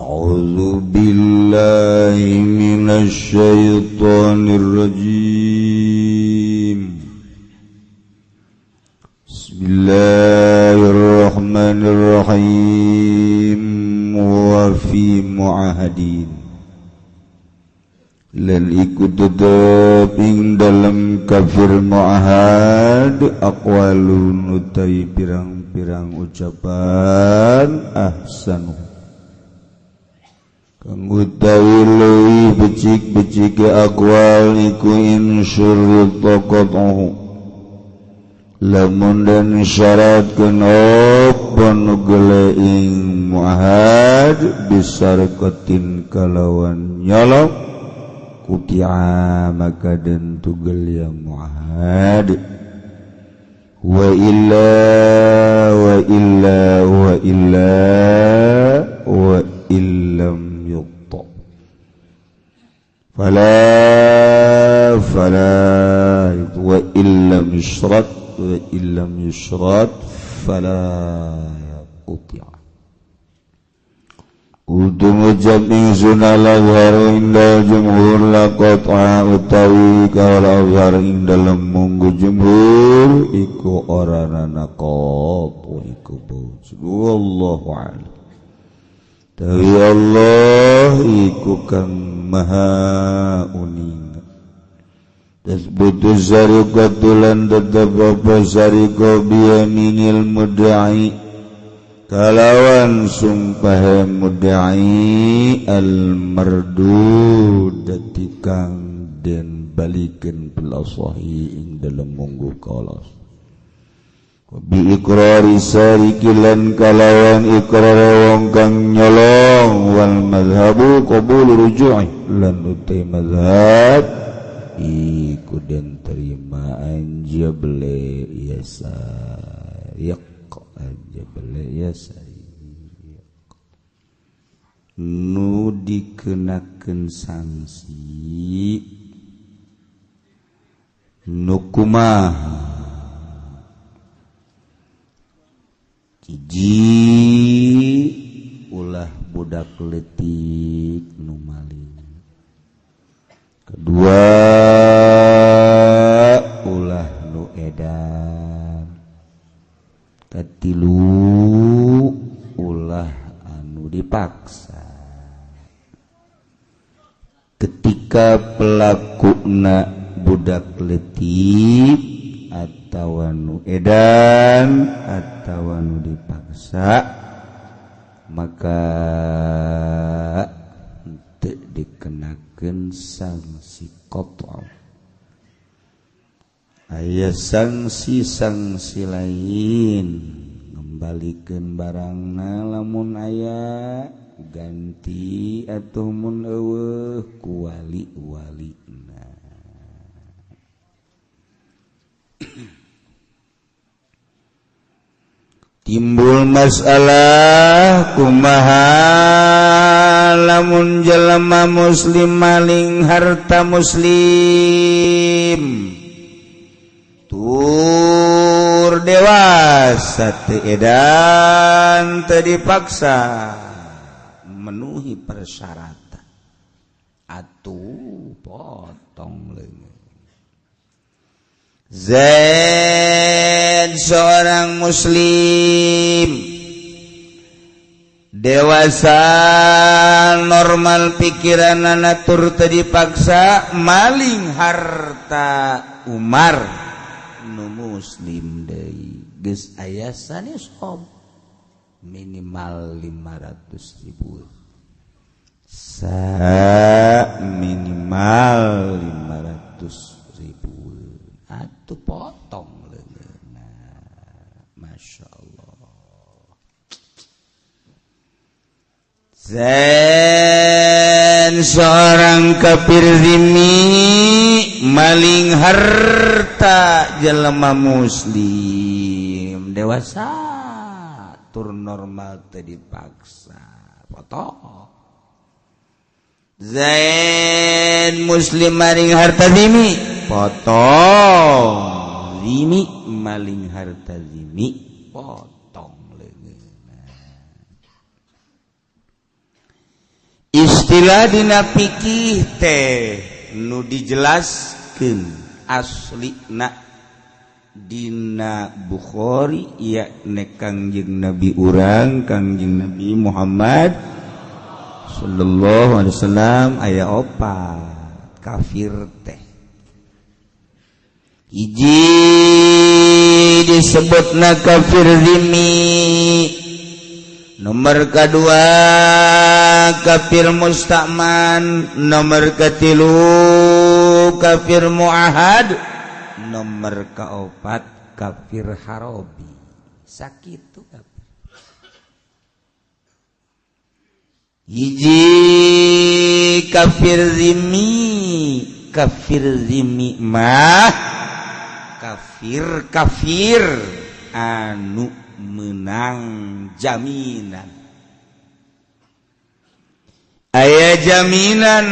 A'udzu billahi minasy syaithanir rajim. Bismillahirrahmanirrahim. Wa fi mu'ahadin lan ikut tetep ing dalam kafir mu'ahad aqwalun utai pirang-pirang ucapan ahsanu kang utawi leuwih becik-becik aqwal iku insyurut taqatuhu lamun dan syaratkeun apa nu geuleuh ing mu'ahad bisarqatin kalawan nyolong kutia maka dan tugel ya mu'ahad wa illa illam yuqta fala wa illam yushrat fala quti'a Udung ucap ingsun ala azhar indah jumhur laqat'a utawi kawala azhar indah lemunggu jumhur iku orana qat'u iku bauj wallahu a'lam tawi Allah iku kang maha uning tasbutu zariqatulan tetap apa zariqah biyaminil mudda'i kalawan sumpah mudda'i al-mardud tikang den balikeun bil asahi ing dalem munggu kaula bi iqrari sarikilan kalawan iqrar wong kang nyolong wal mazhabu qabul ruju'i lan utai mazhab iku den terima anja bele yasa aja bele nu dikenakeun sanksi nu kumaha hiji ulah budak leutik nu maling kedua ulah nu edan katilu ulah anu dipaksa ketika pelakuna budak leutik atawa nu edan atawa nu dipaksa maka teu dikenakeun sanksi qat'a aya sanksi lain ngembalikeun barangna lamun aya ganti atuh mun eueuh ku wali-walina timbul masalah kumaha lamun jelema muslim maling harta muslim tur dewasa teu edan teu dipaksa menuhi persyaratan atuh potong leungit Zaid seorang muslim dewasa normal pikiranna tur teu dipaksa maling harta Umar nu muslim deui geus aya sanesab minimal 500.000 minimal 500.000 atuh potong leungeuna masyaallah Zain seorang kafir zimmi maling harta jelema muslim dewasa tur normal teu dipaksa potong Zain muslim maling harta zimmi potong zimmi maling harta zimmi potong leungeuna istilah dina fikih teh nu dijelaskeun aslina dina Bukhari ya ne Kangjeng Nabi urang Kangjeng Nabi Muhammad sallallahu alaihi wasallam aya opat kafir teh hiji disebutna kafir zimmi nomor kedua kafir musta'man nomor ketilu kafir muahad nomor keopat kafir harobi sakitu kafir hiji kafir zimmi mah kafir anu menang jaminan aya jaminan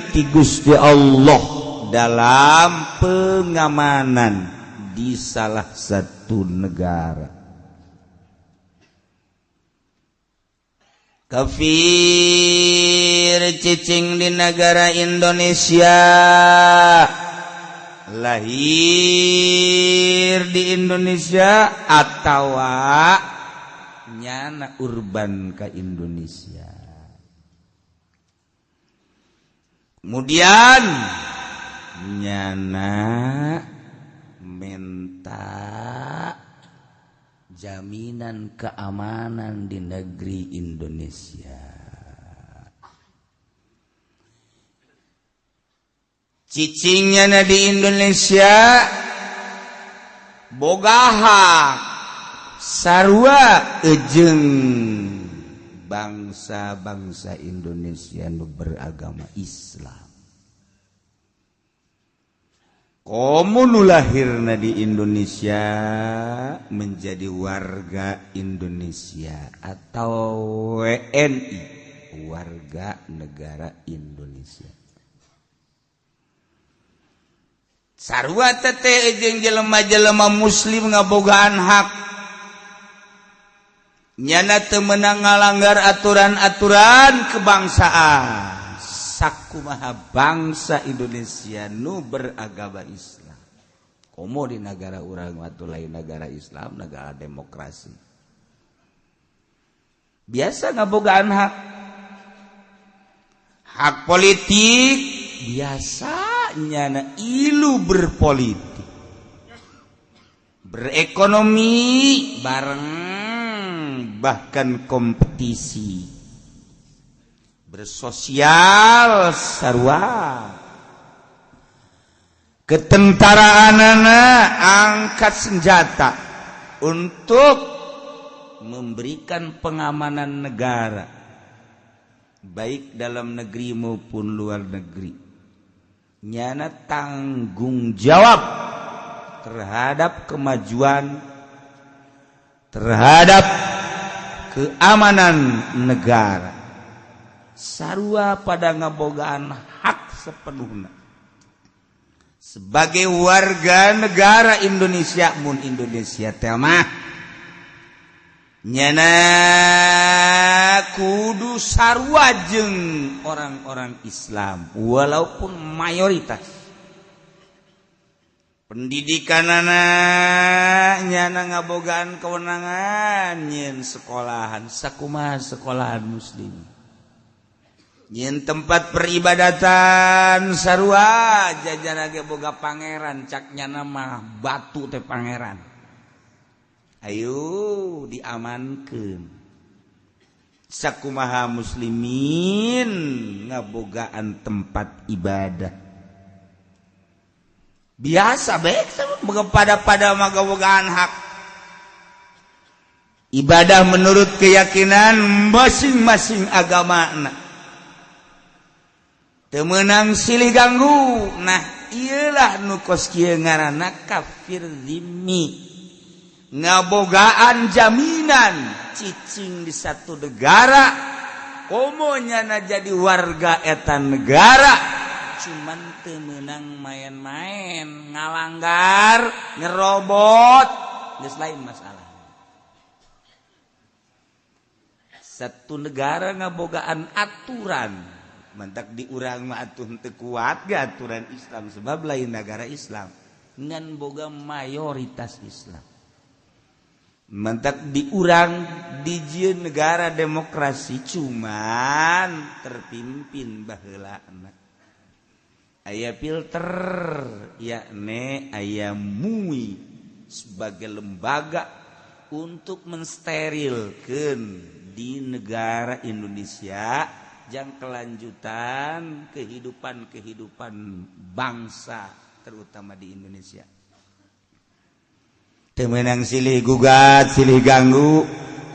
ti Gusti Allah dalam pengamanan di salah satu negara. Kafir cicing di negara Indonesia, lahir di Indonesia atau nyana urban ke Indonesia. Kemudian nyana minta jaminan keamanan di negeri Indonesia. Cicingnya di Indonesia boga hak sarua ejeng bangsa-bangsa Indonesia nu beragama Islam. Komo nu lahirna di Indonesia menjadi warga Indonesia atau WNI, warga negara Indonesia. Sarua tete jeung jelema-jelema muslim ngabogaan hak nyana teu meunang ngalanggar aturan-aturan kebangsaan. Sakumaha bangsa Indonesia nu beragama Islam. Komo di negara urang atuh lain negara Islam, negara demokrasi. Biasa ngabogaan hak. Hak politik biasanya ilu berpolitik. Berekonomi bareng bahkan kompetisi. Bersosial sarua ketentaraanana angkat senjata untuk memberikan pengamanan negara baik dalam negeri maupun luar negeri. Nyana tanggung jawab terhadap kemajuan terhadap keamanan negara. Sarua pada ngabogaan hak sepenuhna sebagai warga negara Indonesia. Mun Indonesia teh mah nyana kudu sarua jeung orang-orang Islam walaupun mayoritas. Pendidikanana nyana ngabogaan kewenangan nyen sekolahan sakumaha sekolahan muslim. Nyen tempat peribadatan sarua jajan ge boga pangeran caknya nama batu teh pangeran. Ayo diamankeun. Sakumaha muslimin ngabogaan tempat ibadah. Biasa baik boga pada magabogaan hak. Ibadah menurut keyakinan masing-masing agamana. Temenang silih ganggu. Nah iyalah nu kos kieu ngaranna kafir zimmi. Ngabogaan jaminan cicing di satu negara komo nyana jadi warga eta negara cuman teu meunang main-main ngalanggar nyerobot geus lain masalah. Satu negara ngabogaan aturan mantak diurang mah atuh teu kuat ge aturan Islam sebab lain negara Islam ngan boga mayoritas Islam. Mantak diurang dijieun negara demokrasi cuman terpimpin baheulana. Aya filter yakni aya MUI sebagai lembaga untuk mensterilkeun di negara Indonesia jang kelanjutan kehidupan bangsa terutama di Indonesia. Teu meunang silih gugat, silih ganggu,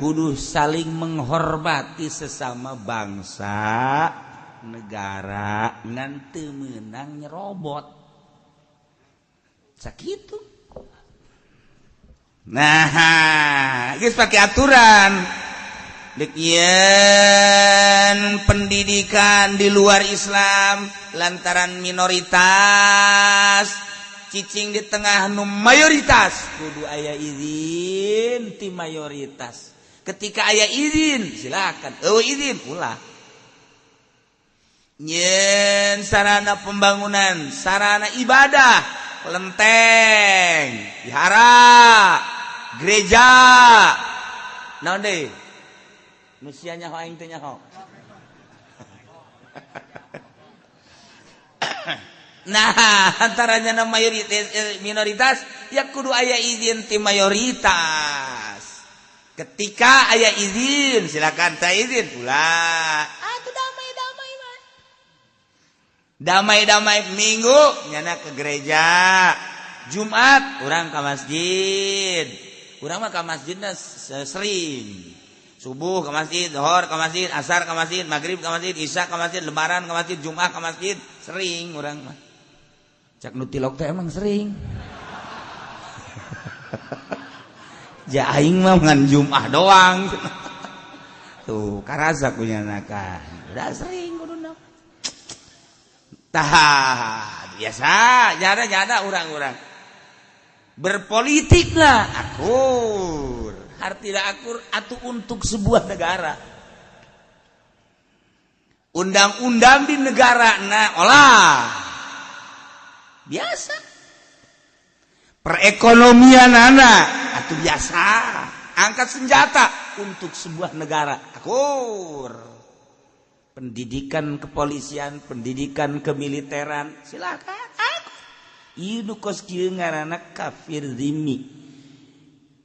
kudu saling menghormati sesama bangsa, negara, ngan teu meunang nyerobot. Sakitu. Nah, geus pake aturan. Dek yen pendidikan di luar Islam lantaran minoritas cicing di tengah nu mayoritas kudu aya izin ti mayoritas. Ketika aya izin silakan, izin ulah. Yen sarana pembangunan, sarana ibadah, kelenteng, wihara, gereja, naon deui? Nu sia nyaho aing teh nyaho. Nah, antaranya na mayoritas minoritas ya kudu aya izin ti mayoritas. Ketika aya izin silakan ta izin ulah. Atuh damai-damai mah. Damai-damai Minggu nyana ke gereja. Jumat urang ka masjid. Urang mah ka masjidna sering. Subuh ke masjid, zuhur ke masjid, asar ke masjid, maghrib ke masjid, isya ke masjid, lebaran ke masjid, Jumat ke masjid, sering urang mah. Cak nu tilok teh emang sering. Ja aing mah ngan Jumat doang. Tuh, karasa kunyana kan. Udah sering kuduna. Tah, biasa, jada urang-urang. Berpolitiklah akur. Tidak akur atau untuk sebuah negara. Undang-undang di negara olah biasa. Perekonomian atau biasa. Angkat senjata untuk sebuah negara. Akur. Pendidikan kepolisian, pendidikan kemiliteran, silakan. Akur. Ieu kos kieu ngaranna kafir zimmi.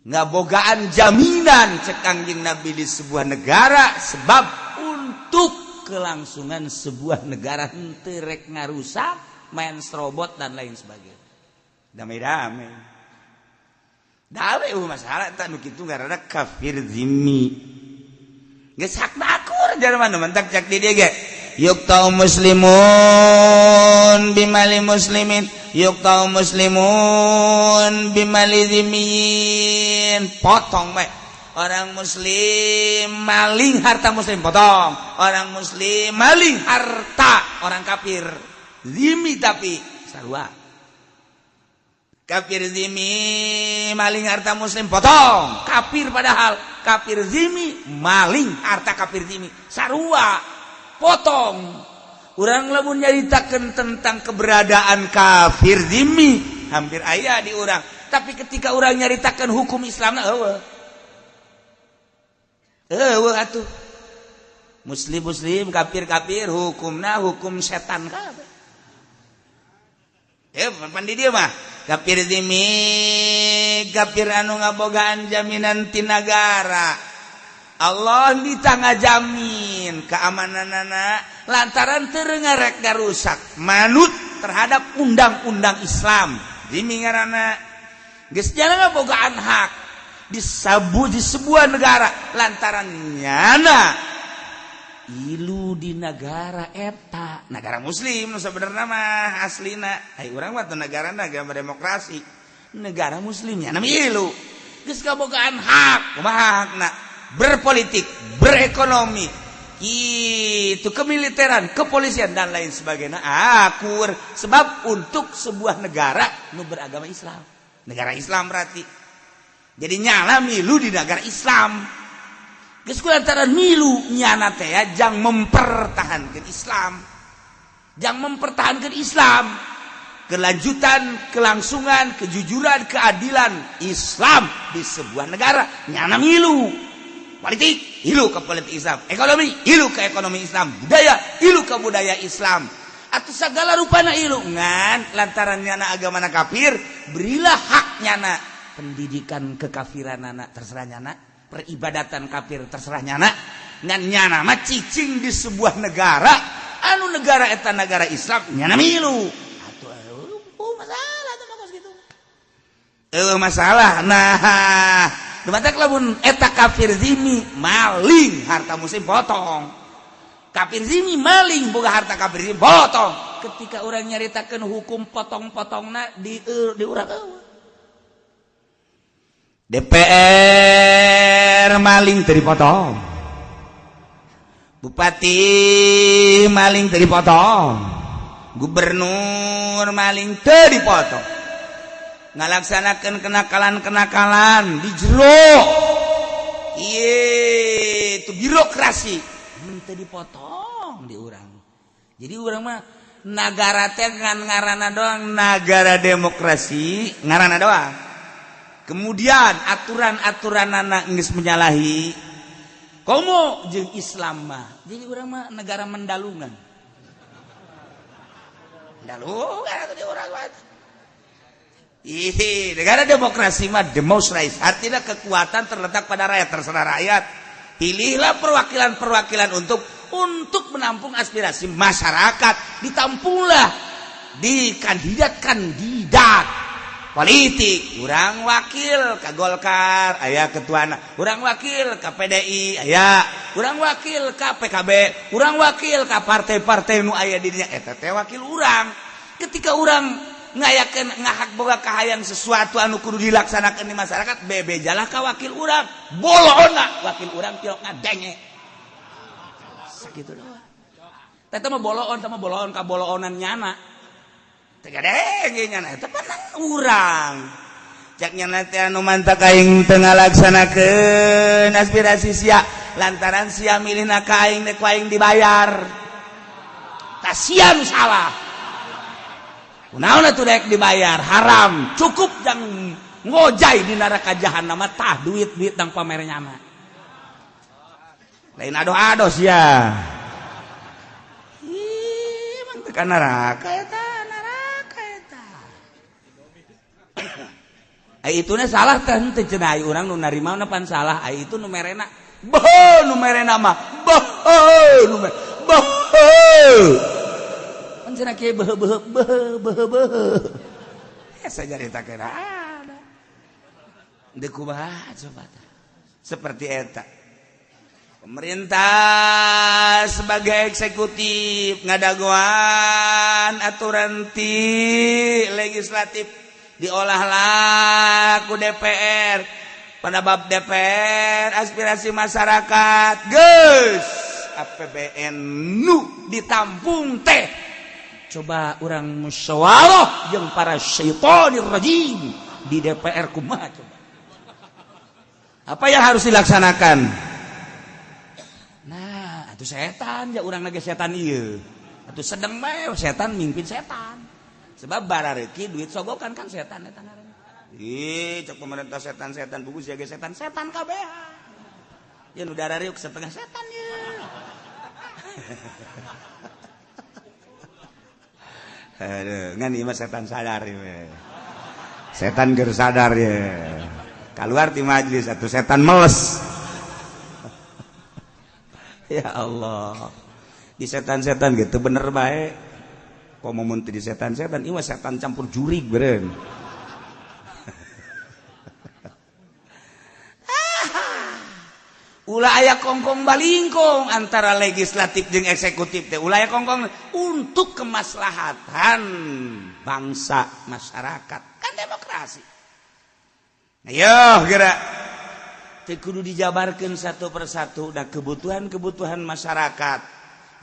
Ngabogaan jaminan cek Kangjeng Nabi di sebuah negara sebab untuk kelangsungan sebuah negara henteu rek ngarusak main serobot dan lain sebagainya. Damai-damai. Damai masalah eta nu kitu ngaranna kafir zimmi. Geus hakna akur jarman mentak cak di dieu ge. Yuqtau muslimun bimali muslimin yuqtau muslimun bimali zimmiyin. Potong bae. Orang muslim maling harta muslim potong. Orang muslim maling harta orang kafir. Zimmi tapi sarua. Kafir zimmi maling harta muslim potong. Kafir padahal kafir zimmi maling harta kafir zimmi sarua. Potong. Urang lamun nyaritakeun tentang keberadaan kafir zimmi hampir aya di urang. Tapi ketika urang nyaritakeun hukum Islamna eueuh. Eueuh atuh. Muslim kafir hukumna hukum setan kabeh. Pan di dieu mah kafir zimmi kafir anu ngabogaan jaminan ti nagara. Allah ditangga jamin keamananana lantaran teu ngarek garusak manut terhadap undang-undang Islam. Zimmi ngaranna geus jana ngabogaan hak di sebuah negara lantaran nyana ilu di negara eta negara muslim nu sabenerna mah aslina ai urang mah teu negara demokrasi negara muslimnya nami ilu geus ngabogaan hak kumaha hakna berpolitik, berekonomi, itu kemiliteran, kepolisian dan lain sebagainya. Akur sebab untuk sebuah negara nu beragama Islam. Negara Islam berarti. Jadi nyala milu di negara Islam. geus kulantaran milu nyana teh ya jang mempertahankan Islam. Jang mempertahankan Islam. Kelanjutan, kelangsungan, kejujuran, keadilan Islam di sebuah negara nyana milu. Politik, ilu ke politik Islam. Ekonomi, ilu ke ekonomi Islam. Budaya, ilu ke budaya Islam. Atau segala rupana ilu. Ngan, lantaran nyana agama kafir, berilah hak nyana. Pendidikan kekafiran anak terserah nyana. Peribadatan kafir terserah nyana. Ngan nyana mah cicing di sebuah negara. Anu negara eta negara Islam, nyana milu. Masalah tuh makos gitu. Masalah. Nah, dumatak lamun eta kafir zimi maling harta muslim potong. Kafir zimi maling boga harta kafir zimi potong. Ketika orang nyaritakeun hukum potong-potongna di urang eueuh. DPR maling teu dipotong. Bupati maling teu dipotong. Gubernur maling teu dipotong. Ngalaksanakeun kenakalan-kenakalan di jero. Ieu itu birokrasi teu dipotong di urang. Jadi urang mah nagara teh ngan ngaranna doang nagara demokrasi, ngaranna doang. Kemudian aturan-aturanna geus menyalahi komo jeung Islam mah. Jadi urang mah negara mendalungan. Negara demokrasi mah the most right. Artinya kekuatan terletak pada rakyat, terserah rakyat. Pilihlah perwakilan-perwakilan untuk menampung aspirasi masyarakat. Ditampunglah di kandidat politik. Urang wakil ke Golkar, aya ketuana. Urang wakil ke PDI, aya. Urang wakil ke PKB, urang wakil ke partai-partai nu aya di dinya eta teh wakil urang. Ketika urang ngayakeun ngahak boga kahayang sesuatu anu kudu dilaksanakeun di masyarakat, bebejalah ka wakil urang. Boloona wakil urang tiok ngadenge. Sakitu doang. Eta mah boloon ka boloonan nyana. Teu gadenge nyana eta panang urang. Cak nyana teh anu mantap aing teu ngalaksanakeun aspirasi sia lantaran sia milihna ka aing nek aing dibayar. Tah sia nu salah. Kunaon atuh rek dibayar haram, cukup jang ngojay di neraka jahanam tah duit-duit tang pamer nyana. Lain ado-ado sia. Ih, mang teu ka neraka eta, neraka eta. Ai ituna salah teh teu cenah urang nu narimauna pan salah, ai itu nu merena. Beuh nu merena mah. Beuh nu pan cenah kieu beuh. Asa jarita kena ada. Deuk kumaha coba tah. Seperti eta. Pemerintah sebagai eksekutif ngadagoan aturan ti legislatif diolahlah ku DPR pada bab DPR aspirasi masyarakat geus APBN nu ditampung teh coba orang musyawarah jeung para syaitonir rajim di DPR kumaha coba apa yang harus dilaksanakan. Nah, atuh setan ya urang lagi setan ieu. Atuh sedeng bae setan mimpin setan. Sebab barareuki duit sogokan kan setan eta ngaranna. Ih, cek pemerintah setan-setan bugus ya ge setan-setan kabeh. Yen udah rariuk setengah setan ye. Aduh, ngan ieu mah setan sadar ye. Setan keur sadar ye. Keluar di majelis atuh setan meles. Ya Allah. Di setan-setan gitu bener bae. Kok mau di setan-setan ieu setan campur jurig beureun. Ulah aya kongkong balingkong antara legislatif jeung eksekutif teh. Ulah aya kongkong untuk kemaslahatan bangsa masyarakat. Kan demokrasi. Ayo gerak. Teh kudu dijabarkeun satu persatu da kebutuhan-kebutuhan masyarakat.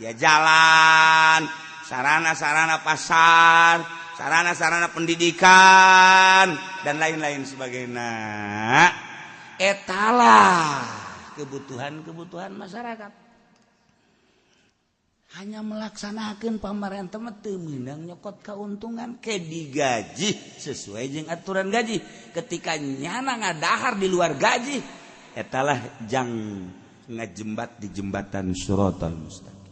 Ya jalan, sarana-sarana pasar, sarana-sarana pendidikan dan lain-lain sebagainya. Etalah kebutuhan masyarakat. Hanya melaksanakan pamarentah teu meunang nyokot kauntungan ke digaji sesuai jeung aturan gaji. Ketika nyana ngadahar di luar gaji, etalah jang ngajembat di jembatan Shiratal Mustaqim.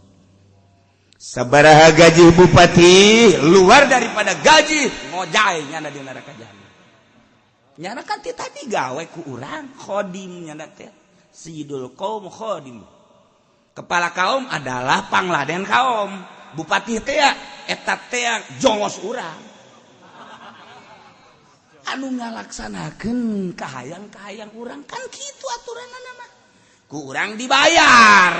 Sabaraha gaji bupati luar daripada gaji ngojay nyana di neraka jahanam. Nyana kan tadi gawe ku urang khodim nyana teh Sayyidul Qaum khodim. Kepala kaum adalah pangladen kaum. Bupati teh eta teh jongos urang. Anu ngalaksanakeun kahayang-kahayang urang kan kitu aturanna mah. Ku urang dibayar.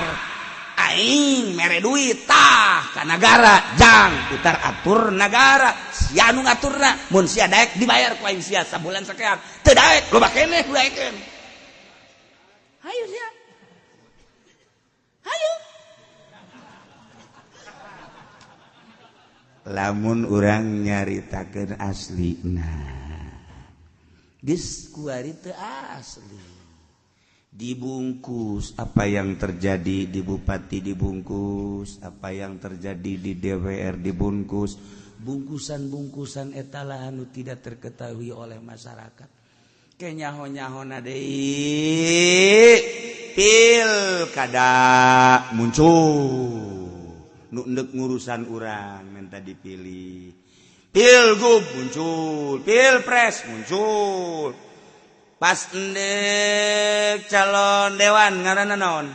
Aing mere duit tah ka nagara jang putar atur nagara. Sia anu ngaturna mun sia daek dibayar ku aing sia sabulan sakean. Teu daek loba keneh daekeun. Hayu sia. Hayu. Lamun urang nyaritakeun aslina. Geus kuari teu asli. Dibungkus apa yang terjadi di bupati dibungkus, apa yang terjadi di DPR dibungkus. Bungkusan-bungkusan etalah anu tidak terketahui oleh masyarakat. Kenyaho-nyahona deui. Pilkada muncul nu endek ngurusan urang minta dipilih, pilgub muncul, pilpres muncul, pas endek calon dewan ngaranna naon?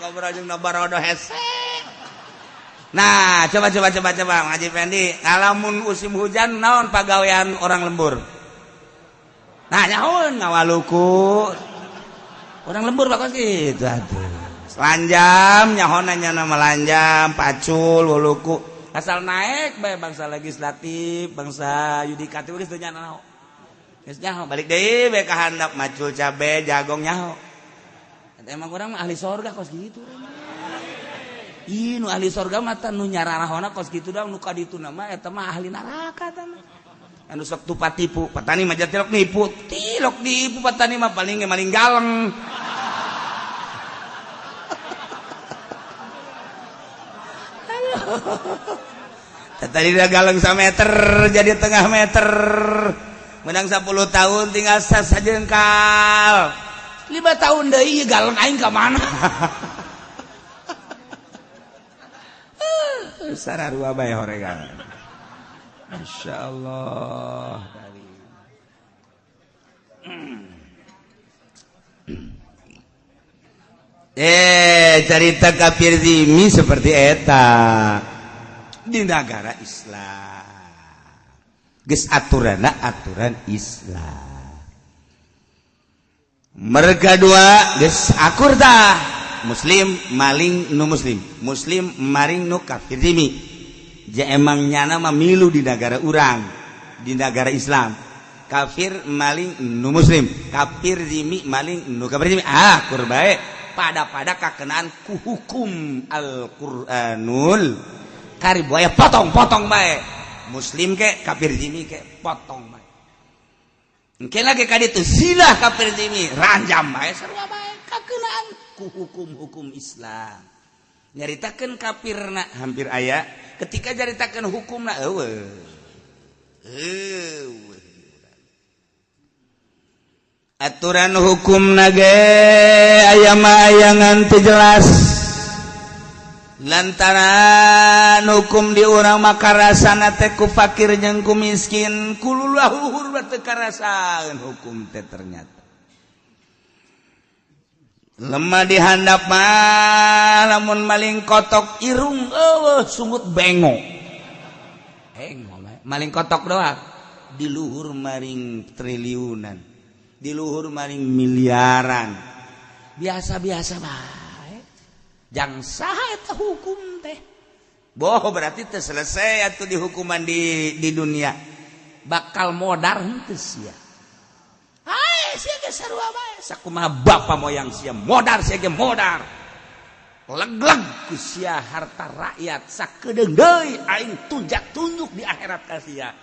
Ngobrol jeung nabarodo hese. Nah, coba Ngaji Fendi, ngalamun musim hujan naon pagawean orang lembur? Nah, nyahoun ngawaluku. Orang lembur bakal gitu atuh. Selanjam nyahonna nyana melanjam, pacul, wuluku. Asal naik bae bangsa legislatif, bangsa yudikatif geus teu nyana naon. Geus nyaho balik deui bae ka handap macul cabe, jagong nyaho. Emang urang mah ahli sorga kos gitu. Ih, nu ahli sorga mah teh nu nyararahona kos kitu da nu kaditu nama eta mah ahli neraka tah. Anu sok tupat tipu, petani mah jatilok nipu, tilok nipu petani mah paling maling galeng. Tadi dah galeng 1 meter jadi setengah meter. Menang 10 tahun tinggal sajengkal. 5 tahun deui galeng aing ka mana? Sararua bae horegan. Masyaallah. Cerita kafir zimi seperti eta di negara Islam. Geus aturanna aturan Islam. Mereka dua geus akur tah. Muslim maling nu muslim, muslim maring nu kafir zimi. Ja emang nyana mah milu di negara urang, di negara Islam. Kafir maling nu muslim, kafir zimi maling nu kafir zimi. Kur bae pada kakenaan ku hukum Al-Qur'anul Karim bae potong-potong bae. Muslim ke kafir zimi ke potong bae. Engke lagi ka ditu zina kafir zimi ranjam bae sarua bae kakenaan ku hukum Islam. Nyaritakeun kafirna hampir aya, ketika nyaritakeun hukumna eueuh. Aturan hukumna ge aya mah ayangan teu jelas. Lantaran hukum di urang mah karasana teh ku fakir jeung ku miskin, kululahu teu karasaeun hukum teh ternyata. Lemah di handap mah lamun maling kotok irung sungut bengo. Maling kotok doang. Di luhur maring triliunan. Di luhur maring miliaran. Biasa-biasa bae. Jang saha eta hukum teh. Boh berarti teh selesai atuh di hukuman di dunia. Bakal modar henteu sia. Sia ge sarua bae sakumaha bapa moyang sia modar sia ge modar. legleg ku sia harta rakyat sakedeung deui aing tunjuk di akhirat ka sia.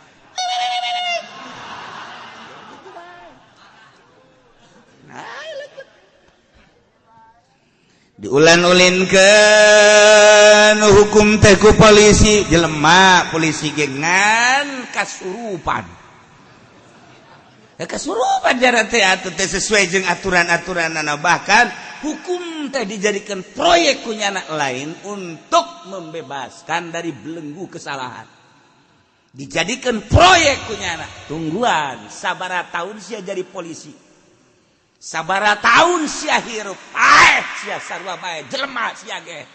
Diulan-ulinkeun hukum teh ku polisi jelema polisi gengan kasurupan. Kasurupan jara teh atuh teh sesuai jeung aturan-aturanna bahkan hukum teh dijadikan proyek ku nyana lain untuk membebaskan dari belenggu kesalahan. Dijadikan proyek ku nyana. Tungguan sabaraha taun sia jadi polisi. Sabaraha taun sia hirup paeh sia sarua bae jelema sia ge.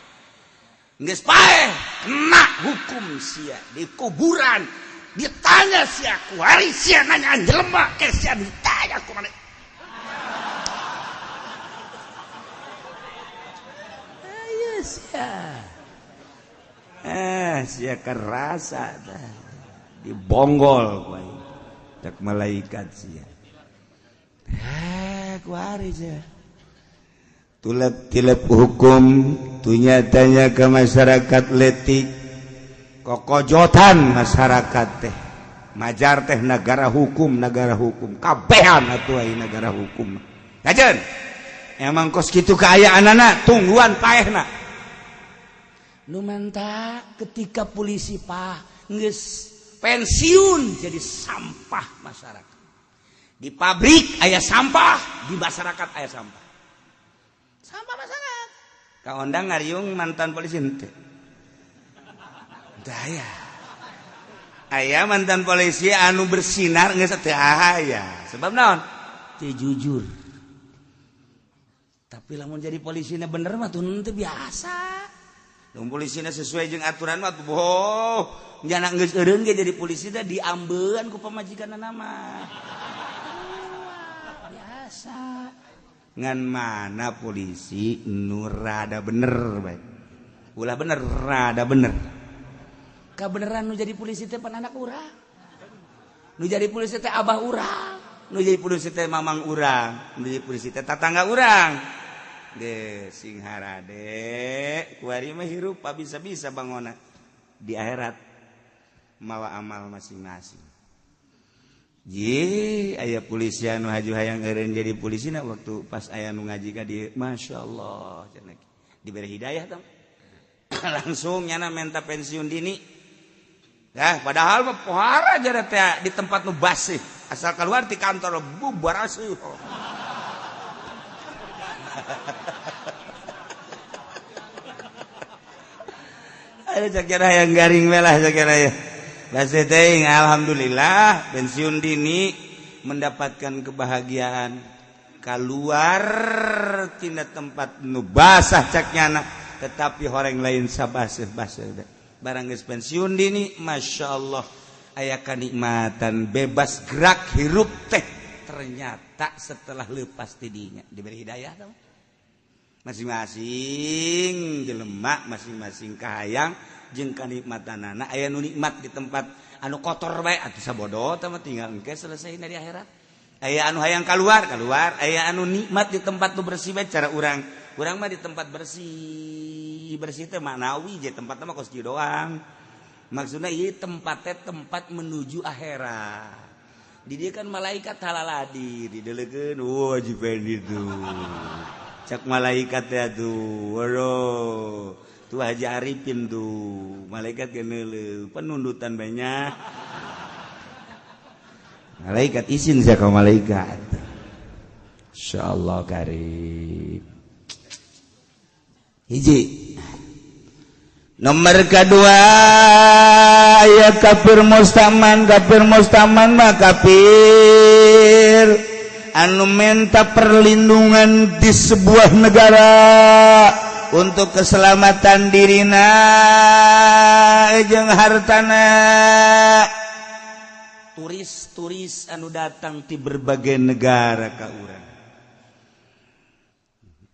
Geus paeh kena hukum sia di kuburan ditanya sia ku hari sia nanya jelema ke sia ditanya ku maneh. Ayo sia. Sia kerasa dah. Dibonggol ku aing. Tak malaikat sia. Tulap-tilap hukum tunyatanya ke masyarakat letik kokojotan masyarakat teh majar teh negara hukum kabehan atuh ai negara hukum kajen emang kos kitu kaayaanana tungguan paehna nu manta ketika polisi geus pensiun jadi sampah masyarakat. Di pabrik aya sampah, di masyarakat aya sampah. Sampah masyarakat. Kaondang ngariung mantan polisi henteu. Teu aya. Aya mantan polisi anu bersinar geus teu aya. Sebab naon? Teu jujur. Tapi lamun jadi polisina bener mah teu biasa. Lamun polisina sesuai jeung aturan mah boh. Nyana geus eureun ge jadi polisi teh diambeun ku pamajikanna mah. Ngan mana polisi nu rada bener baik ulah bener rada bener kabeneran nu jadi polisi teh pan anak urang nu jadi polisi teh abah urang nu jadi polisi teh mamang urang nu jadi polisi teh tatangga urang ge sing harade kuari mah hirup bisa-bisa bangona di akhirat mawa amal masing-masing. Aya polisi anu haju hayang eureun jadi polisi na waktu pas aya nu ngaji ka dieu masyaallah cenah diberi hidayah tong langsung nyana menta pensiun dini padahal mah pohara jara teh di tempat nu basih asal keluar ti kantor bubar asuh aya cakira hayang garing we lah cakira ya. Alhamdulillah pensiun dini mendapatkan kebahagiaan keluar tina tempat nu basah caknyana tetapi horeng lain sabaseuh-baseuh barang geus pensiun dini masyaallah aya kanikmatan bebas gerak hirup teh ternyata setelah leupas ti dinya diberi hidayah tau masing-masing jelema masing-masing kahayang jeung kanikmatanana aya nu nikmat di tempat anu kotor bae atuh sabodo teh mah tinggal engke selesai di akhirat aya anu hayang keluar aya anu nikmat di tempat nu bersih bae cara urang mah di tempat bersih teh manawi je tempatna mah kos kieu doang maksudna ieu tempat teh tempat menuju akhirat di dieu kan malaikat halaladi didelekeun Haji Fendi tuh cak malaikat teh atuh waduh tuh Haji Arifin tuh malaikat geneuleuh penundutan banyak malaikat izin sia ka malaikat insyaallah karim hiji nomor kedua aya kafir mustaman mah kafir anu minta perlindungan di sebuah negara untuk keselamatan dirina jeung hartana turis anu datang di berbagai negara ka urang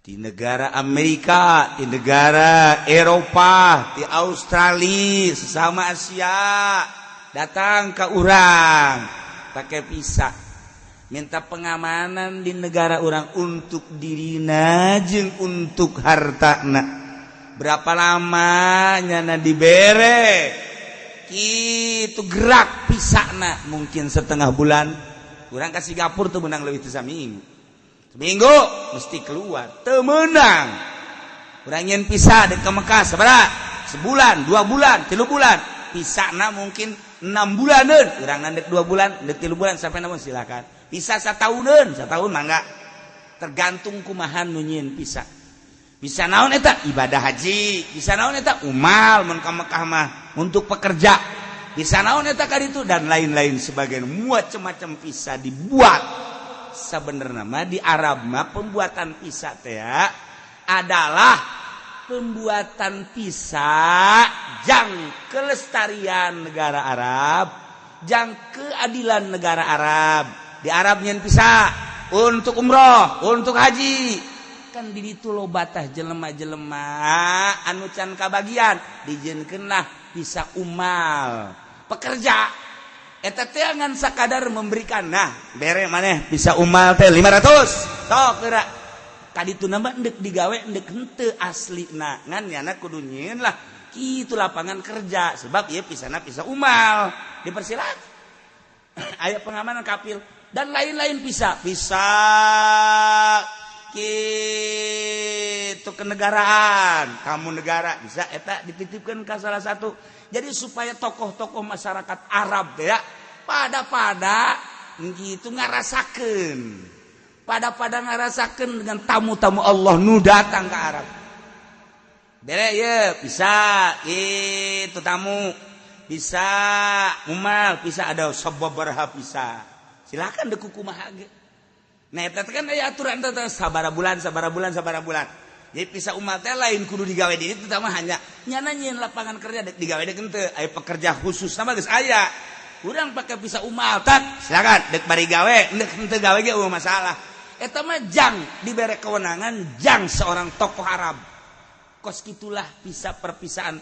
di negara Amerika di negara Eropa di Australia sesama Asia datang ke urang pakai visa minta pengamanan di negara orang untuk dirina jeung untuk hartana berapa lamanya dibere itu gerak pisana mungkin setengah bulan. Urang ka Singapura tuh menang leuwih teu seminggu mesti keluar teu meunang. Urang nyen pisah dek ka Mekah sabaraha sebulan 2 bulan 3 bulan pisana mungkin 6 bulaneun. Urang nandek 2 bulan dek 3 bulan sampai namun silakan. Pisah satahun mangga tergantung kumahan nu nyieun pisah. Bisa naon eta ibadah haji, bisa naon eta umal mun ka Mekah mah untuk pekerja, bisa naon eta ka ditu dan lain-lain sebagainya. Macam-macam pisah dibuat. Sabenerna mah di Arab mah pembuatan pisah teh adalah pembuatan pisah jang kelestarian negara Arab, jang keadilan negara Arab. Di Arab nyen pisah untuk umroh, untuk haji. Kan di ditu loba tah jelema-jelema anu can kabagian dijieunkeun lah bisa umal pekerja eta teh ngan sakadar memberikan nah bere maneh bisa umal teh 500 sok geura ka ditu mah endek digawe endek henteu aslina ngan nyana kudu nyieun lah kitu lapangan kerja sebab ieu pisana bisa umal dipersilakan aya pengamanan kapil dan lain-lain bisa gitu kenegaraan kamu negara bisa eta dititipkan ke salah satu jadi supaya tokoh-tokoh masyarakat Arab ya pada gitu ngarasakeun pada ngarasakeun dengan tamu-tamu Allah nu datang ke Arab bere ye bisa itu tamu bisa umal bisa ada sababaraha bisa silakan deku kumaha ge. Nah, eta kan aya aturan teh sabaraha bulan. Jadi pisah umat teh lain kudu digawe di ditu mah hanya nyana nyieun lapangan kerja dek digawe dek henteu aya pekerja khusus nama geus aya. Urang pake pisah umat tak silakan dek bari gawe dek henteu gawe ge masalah. Eta mah jang dibere kewenangan jang seorang tokoh Arab. Kos kitulah pisah perpisahan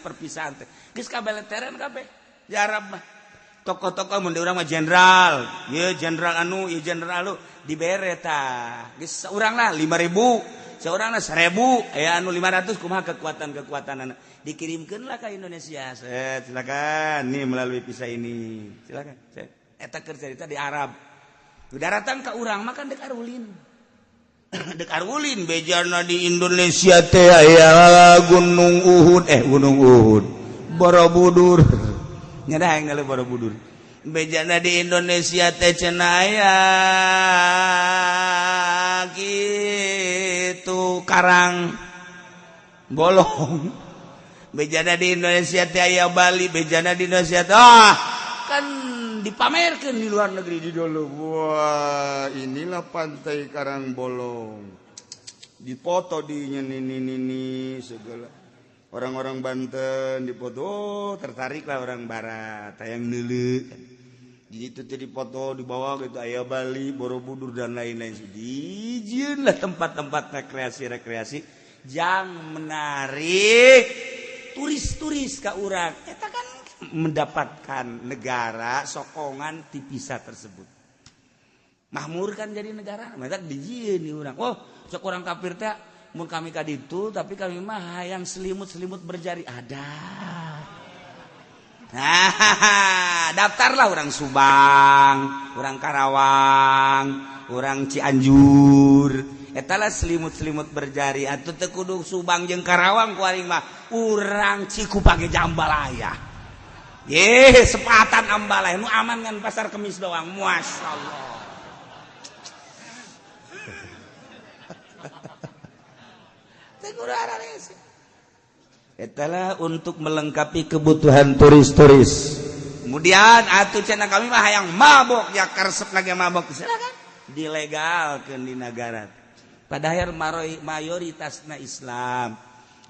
teh. Geus kabeleteren kabeh di Arab mah. Tokoh-tokoh mun urang mah jenderal, ieu jenderal anu, ieu jenderal anu dibere tah. Geus urang lah 5.000, saurang lah 1.000, aya anu 500 kumaha kekuatan-kekuatanana. Dikirimkeun lah ka Indonesia. Set, silakan nih melalui pisah ini. Silakan. Set. Eta keur carita di Arab. Udah datang ka urang mah kan dek arulin. Dek arulin bejana di Indonesia teh aya Gunung Uhud. Borobudur. Nyada yang ngalih Borobudur. Bejana di Indonesia teh cenah aya gitu karang bolong. Bejana di Indonesia teh aya Bali, bejana di Indonesia teh kan dipamerkeun di luar negeri di dulu. Wah, inilah pantai karang bolong. Dipoto di ini segala. Orang-orang Banten dipoto, tertariklah orang barat, tayang neuleu. Jadi itu dipoto di bawah gitu aya Bali, Borobudur dan lain-lain. Dijieun lah tempat-tempat rekreasi yang menarik turis-turis ka urang. Eta kan mendapatkan negara sokongan ti pisah tersebut. Makmur kan jadi negara, mereka dijieun di urang. Oh, sok urang kafir teh mun kami ka ditu tapi kami mah hayang selimut-selimut berjari ada. Nah, daftarlah orang Subang, orang Karawang, orang Cianjur. Eta lah selimut-selimut berjari atuh teu kudu Subang jeung Karawang ku aing mah urang Cikupage Jambalaya. Ye, sepatan Ambalaya nu aman ngan pasar Kemis doang. Masyaallah. Etalah untuk melengkapi kebutuhan turis-turis. Kemudian atuh cenah kami mah hayang mabok ya karesep lagi mabok silakan dilegalkeun di negara. Padahal mayoritasna Islam.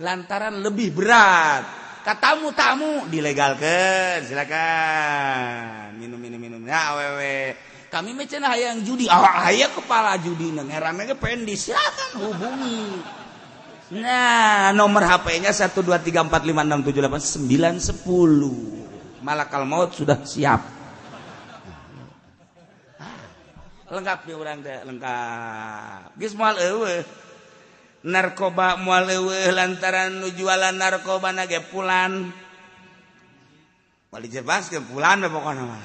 Lantaran lebih berat. Ka tamu-tamu dilegalkeun silakan. Minum. Ya awewe. Kami mah cenah hayang judi. Aya kepala judi nang herane ge pendi silakan hubungi. Nah, nomor HP-nya 12345678910. Malakal maut sudah siap. Lengkap di urang teh, lengkap. Geus moal eueuh. narkoba moal eueuh lantaran nu jualan narkoba na ge pulan. Wali jelaskeun pulan we pokona mah.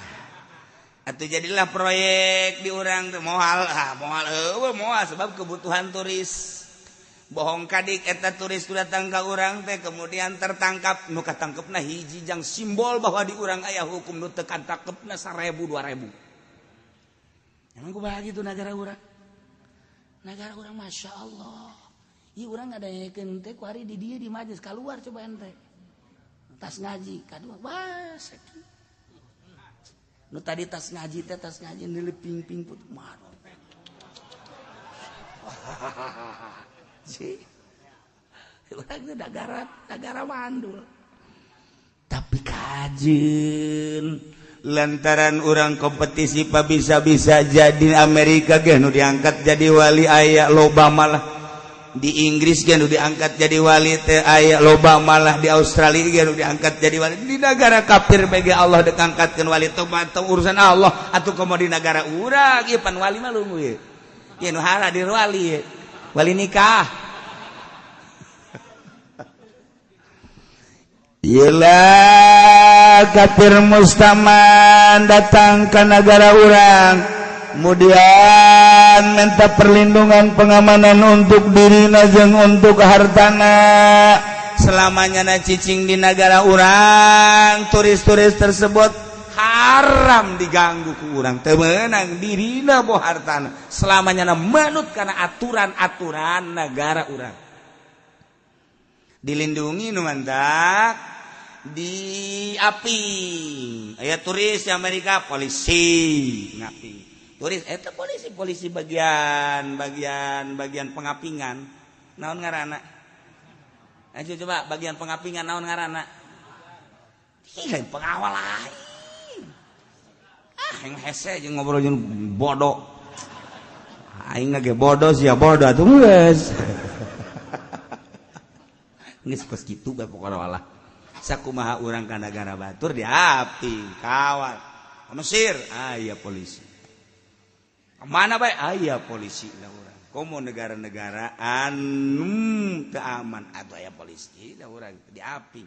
Atuh jadilah proyek di urang teh moal eueuh moal sebab kebutuhan turis. Bohong kadik eta turis datang ka urang teh kemudian tertangkap nu katangkepna hiji jang simbol bahwa di urang aya hukum nu teu katangkepna 1000 2000. Emang kumaha gitu negara urang? Negara urang Masya Allah. Ieu urang ngadayekeun teh ku hari di dieu di majelis keluar coba ente. Tas ngaji kadua wah sakit. Nu tadi tas ngaji neuleuh put mah. Si, orang itu negara mandul. Tapi kajen, lantaran orang kompetisi pa bisa jadi Amerika ge nu diangkat jadi wali aya loba malah di Inggris ge nu diangkat jadi wali teh aya loba malah di Australia ge nu diangkat jadi wali di negara kafir bege Allah dek angkatkeun wali teu urusan Allah atuh komo di negara urang ieu pan wali mah lungguh ye. Ye nu hara di wali ye. Wali nikah. Yelah kafir mustaman datang ke negara orang, kemudian minta perlindungan pengamanan untuk dirinya jeung untuk hartana. Selamanya na cicing di negara orang, turis-turis tersebut haram diganggu ku urang, teu meunang dirina boh hartana. Selamanya na manut kana aturan-aturan negara urang. Dilindungi nu mantak di api aya turis di Amerika polisi ngapi turis eta polisi bagian pengapingan naon ngaranna aja coba bagian pengapingan naon ngaranna ih pengawal lain yang hese jeung ngobrol jeung bodoh aing ge bodoh sia bodoh atuh geus geus pos kitu bae pokona walah sakumaha urang ka negara batur di api kawal ka Mesir aya polisi kemana bae aya polisi da urang komo negara-negara anu teu aman atuh aya polisi da urang di api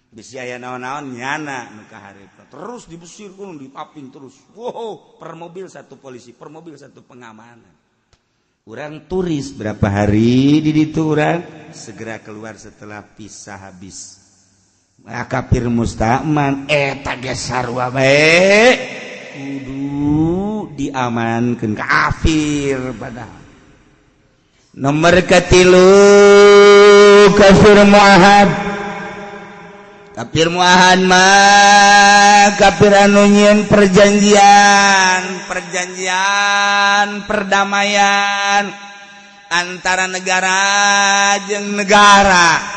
bisi aya naon-naon nyana nu kaharep terus dibesir kudu dipaping terus wow per mobil satu polisi per mobil satu pengamanan urang turis berapa hari di ditu urang segera keluar setelah pisah habis kafir mustaman eta ge sarua bae kudu diamankeun kafir padahal nomor katilu kafir muahad mah kafir anu nyieun perjanjian perdamaian antara negara jeung negara.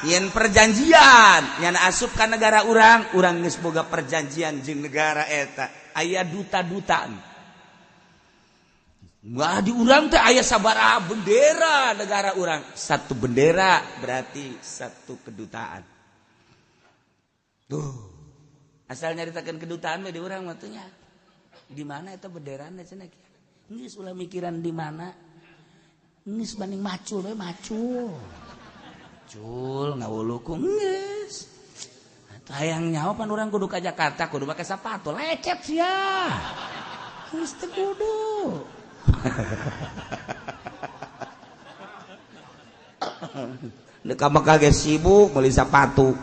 Yen perjanjian nyana asup ka negara urang geus boga perjanjian jeung negara eta aya duta-dutaan. Wah di urang teh aya sabaraha bendera negara urang. Satu bendera berarti satu kedutaan. Tuh. Asal nyaritakeun kedutaan mah di urang mah teh nya. Di mana eta benderana cenah kieu? Geus ulah mikiran di mana. Geus banding macul we macul. Cul ngawuluku geus. Hayang nyaho pan urang kudu ka Jakarta kudu make sepatu lecet sia. Geus teh kudu. Deuk ka Mekah ge sibuk meuli sepatu.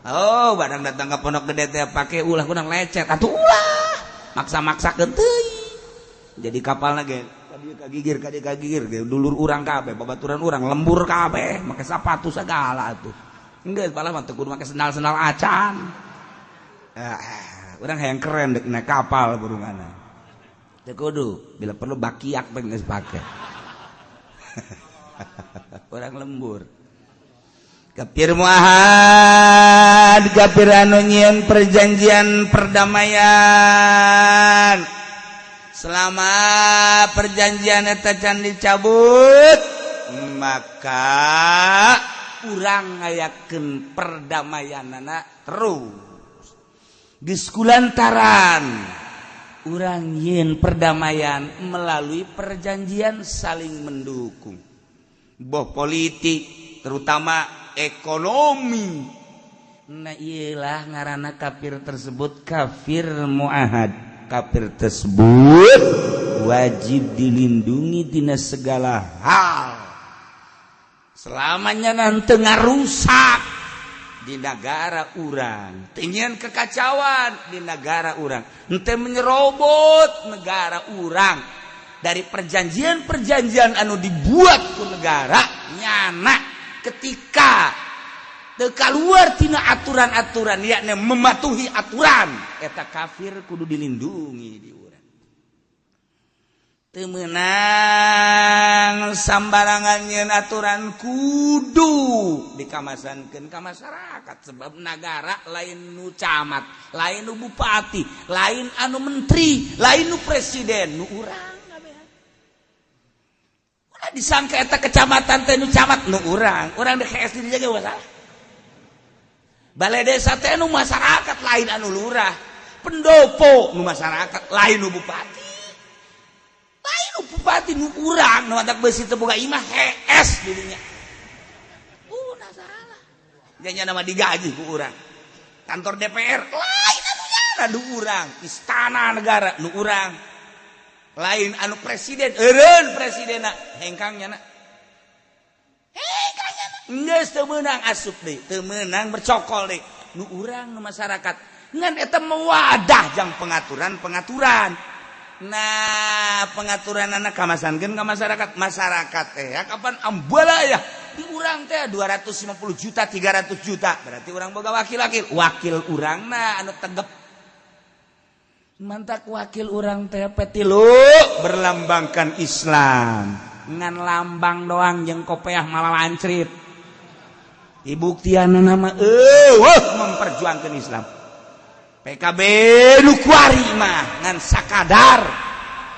Oh, badang datang ka pondok gede teh pake ulah kunang lecet atuh ulah. Maksa-maksakeun teuing. Jadi kapalna ge kagigir ge dulur urang kabeh babaturan urang lembur kabeh make sepatu segala atuh geus pala mah teu kudu make sendal-sendal acan urang hayang keren dek naik kapal burungana teu kudu bila perlu bakiak bae geus pake urang lembur kafir muahad kafir anu nyieun perjanjian perdamaian. Selama perjanjian eta can dicabut maka urang ngayakeun perdamaianana terus geus kulantaran urang nyieun perdamaian melalui perjanjian saling mendukung boh politik terutama ekonomi. Nah iyalah ngaranna kafir tersebut kafir muahad. Kafir tersebut wajib dilindungi dina segala hal selamanya nanti ngarusak di negara urang, tenyian kekacauan di negara urang, ente menyerobot negara urang dari perjanjian-perjanjian anu dibuat ku negara nyana ketika teu kaluar tina aturan-aturan yakni mematuhi aturan eta kafir kudu dilindungi di urang. Teu meunang sambarangan nyeun aturan kudu dikamasankeun ka masyarakat sebab negara lain nu camat, lain nu bupati, lain anu menteri, lain nu presiden, nu urang kabehan. Ulah disangka eta kecamatan teh nu camat nu urang dek KS dijaga masalah. Balai desa teh nu masyarakat lain anu lurah, pendopo nu masyarakat lain nu bupati. Lain nu bupati nu urang nu adak beusi teu boga imah HS didinya. Udah salah. Nya nama digaji ku urang. Kantor DPR lain anu nyana nu urang, istana negara nu urang. Lain anu presiden, eureun presidena hengkang nyana. Geus teu meunang asup deui, teu meunang bercokol deui. Nu urang nu masyarakat ngan eta mewadah jang pengaturan. Nah, pengaturanna kamasankeun ka masyarakat teh ya kapan ambala ya di urang teh 250 juta, 300 juta. Berarti urang boga wakil urangna anu tegep. Mantak wakil urang teh petilu berlambangkan Islam. Ngan lambang doang jeung kopiah malah lancrit. Ibuktianna nama memperjuangkan Islam. PKB nu kuari mah ngan sakadar